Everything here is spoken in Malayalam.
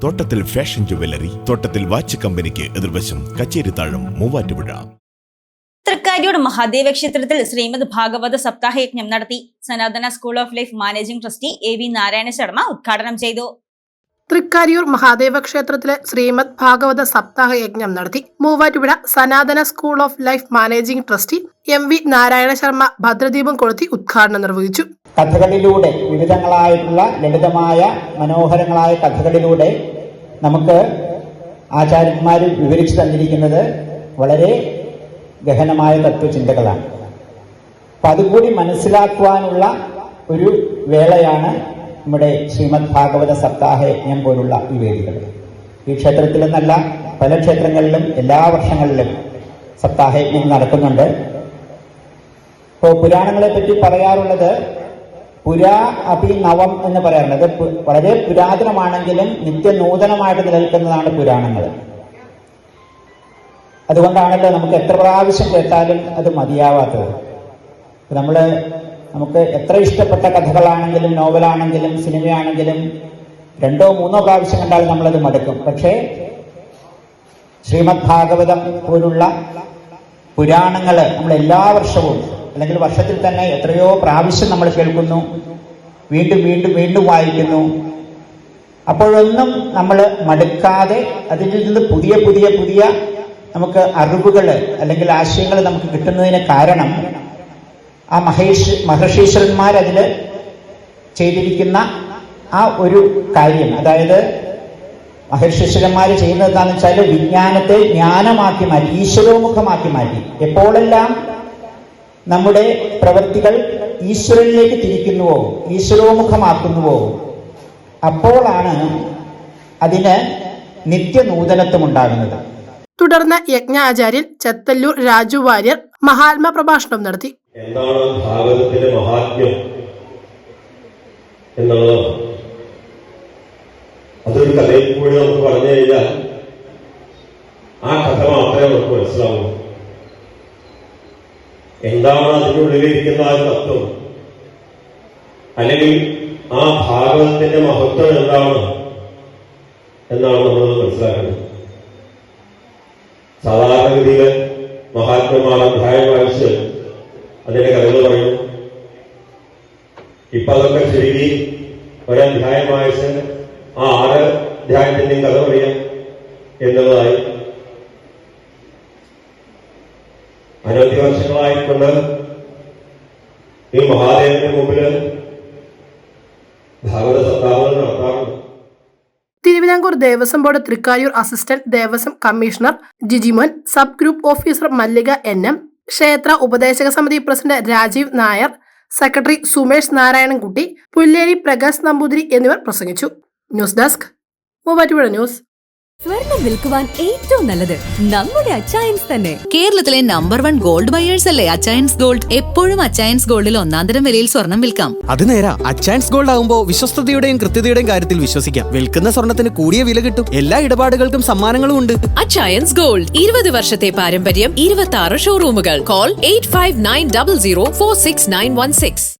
തോട്ടത്തിൽ ഫാഷൻ ജുവല്ലറി, തോട്ടത്തിൽ വാച്ച് കമ്പനിക്ക് എതിർവശം, കച്ചേരിത്താഴം, മൂവാറ്റുപുഴ. തൃക്കാര്യൂർ മഹാദേവ ക്ഷേത്രത്തിൽ ശ്രീമദ് ഭാഗവത സപ്താഹയജ്ഞം നടത്തി. സനാതന school of life managing trustee AV Narayana Sharma ഉദ്ഘാടനം ചെയ്തു. തൃക്കാര്യൂർ മഹാദേവ ക്ഷേത്രത്തിലെ ശ്രീമദ് ഭാഗവത സപ്താഹ യജ്ഞം നടത്തി. മൂവാറ്റുപുഴ സനാതന school of life managing trustee MV Narayana Sharma ഭദ്രദീപം കൊളുത്തി ഉദ്ഘാടനം നിർവഹിച്ചു. കഥകളിലൂടെ വിവിധങ്ങളായിട്ടുള്ള ലളിതമായ മനോഹരങ്ങളായ കഥകളിലൂടെ നമുക്ക് ആചാര്യന്മാർ വിവരിച്ചു തന്നിരിക്കുന്നത് വളരെ ഗഹനമായ തത്വചിന്തകളാണ്. അപ്പം അതുകൂടി മനസ്സിലാക്കുവാനുള്ള ഒരു വേളയാണ് നമ്മുടെ ശ്രീമദ് ഭാഗവത സപ്താഹ യജ്ഞം പോലുള്ള ഈ വേദികൾ. ഈ ക്ഷേത്രത്തിലെന്നല്ല പല ക്ഷേത്രങ്ങളിലും എല്ലാ വർഷങ്ങളിലും സപ്താഹ യജ്ഞം നടക്കുന്നുണ്ട്. ഇപ്പോൾ പുരാണങ്ങളെ പറ്റി പറയാറുള്ളത് പുരാ അഭിനവം എന്ന് പറയാറുണ്ട്. അത് വളരെ പുരാതനമാണെങ്കിലും നിത്യനൂതനമായിട്ട് നിലനിൽക്കുന്നതാണ് പുരാണങ്ങൾ. അതുകൊണ്ടാണല്ലോ നമുക്ക് എത്ര പ്രാവശ്യം കേട്ടാലും അത് മതിയാവാത്തത്. നമുക്ക് എത്ര ഇഷ്ടപ്പെട്ട കഥകളാണെങ്കിലും നോവലാണെങ്കിലും സിനിമയാണെങ്കിലും 2 or 3 പ്രാവശ്യം കണ്ടാലും നമ്മളത് മടുക്കും. പക്ഷേ ശ്രീമദ് ഭാഗവതം പോലുള്ള പുരാണങ്ങൾ നമ്മൾ എല്ലാ വർഷവും അല്ലെങ്കിൽ വർഷത്തിൽ തന്നെ എത്രയോ പ്രാവശ്യം നമ്മൾ കേൾക്കുന്നു, വീണ്ടും വീണ്ടും വീണ്ടും വായിക്കുന്നു. അപ്പോഴൊന്നും നമ്മൾ മടുക്കാതെ അതിൽ നിന്ന് പുതിയ പുതിയ പുതിയ നമുക്ക് അറിവുകൾ അല്ലെങ്കിൽ ആശയങ്ങൾ നമുക്ക് കിട്ടുന്നതിന് കാരണം ആ മഹർഷീശ്വരന്മാർ അതിൽ ചെയ്തിരിക്കുന്ന ആ ഒരു കാര്യം. അതായത് മഹർഷീശ്വരന്മാർ ചെയ്യുന്നത് എന്താണെന്ന് വെച്ചാൽ വിജ്ഞാനത്തെ ജ്ഞാനമാക്കി മാറ്റി, ഈശ്വരോമുഖമാക്കി മാറ്റി. എപ്പോഴെല്ലാം നമ്മുടെ പ്രവൃത്തികൾ ഈശ്വരനിലേക്ക് തിരിക്കുന്നുവോ ഈശ്വരോമുഖമാക്കുന്നുവോ അപ്പോഴാണ് അതിന് നിത്യനൂതനത്വം ഉണ്ടാകുന്നത്. തുടർന്ന് യജ്ഞാചാര്യൻ ചെത്തല്ലൂർ രാജു വാര്യർ മഹാത്മ പ്രഭാഷണം നടത്തി. എന്താണ് ഭാഗവതത്തിന്റെ മഹാത്മ്യം എന്നുള്ളത് അതൊരു കഥയിൽ കൂടി നമുക്ക് പറഞ്ഞു കഴിഞ്ഞാൽ ആ കഥ മാത്രമേ നമുക്ക് മനസ്സിലാവൂ. എന്താണ് അതിനുള്ളിലിരിക്കുന്ന ആ തത്വം, അല്ലെങ്കിൽ ആ ഭാഗവതത്തിന്റെ മഹത്വം എന്താണ് എന്നാണ് നമ്മൾ മനസ്സിലാക്കുന്നത്. സാധാരണഗതിയിൽ മഹാത്മാർ അധ്യായം വായിച്ച് അതിന്റെ കഥകൾ പറയുന്നു. ഇപ്പൊ അതൊക്കെ ചുരുക്കി ഒരധ്യായം വായിച്ച് ആ 6 അധ്യായത്തിന്റെയും കഥ പറയാം എന്നുള്ളതായി. അനവധി വർഷങ്ങളായിക്കൊണ്ട് ഈ മഹാദേവന്റെ മുമ്പില് ഭാഗവത സപ്താഹങ്ങൾ നടത്താറുണ്ട്. Travancore Devaswom board Thrikkariyoor assistant Devaswom commissioner Jijimon, sub group officer Mallika NM, ക്ഷേത്ര ഉപദേശക സമിതി പ്രസിഡന്റ് രാജീവ് നായർ, സെക്രട്ടറി സുമേഷ് നാരായണൻകുട്ടി, പുല്ലേരി പ്രകാശ് നമ്പൂതിരി എന്നിവർ പ്രസംഗിച്ചു. News desk Muvattupuzha news. സ്വർണം വിൽക്കുവാൻ ഏറ്റവും നല്ലത് നമ്മുടെ അച്ചയൻസ് തന്നെ. കേരളത്തിലെ നമ്പർ 1 ഗോൾഡ് ബയേഴ്സ് അല്ലേ അച്ചയൻസ് ഗോൾഡ്. എപ്പോഴും അച്ചയൻസ് ഗോൾഡിൽ 1-ാം വിലയിൽ സ്വർണം വിൽക്കാം. അത് നേരാ. അച്ചയൻസ് ഗോൾഡ് ആകുമ്പോൾ വിശ്വസ്തതയുടെയും കൃത്യതയുടെയും കാര്യത്തിൽ വിശ്വസിക്കാം. വിൽക്കുന്ന സ്വർണത്തിന് കൂടിയ വില കിട്ടും. എല്ലാ ഇടപാടുകൾക്കും സമ്മാനങ്ങളും ഉണ്ട്. അച്ചയൻസ് ഗോൾഡ് 20 വർഷത്തെ പാരമ്പര്യം, 26 ഷോറൂമുകൾ. കോൾ 8590046916.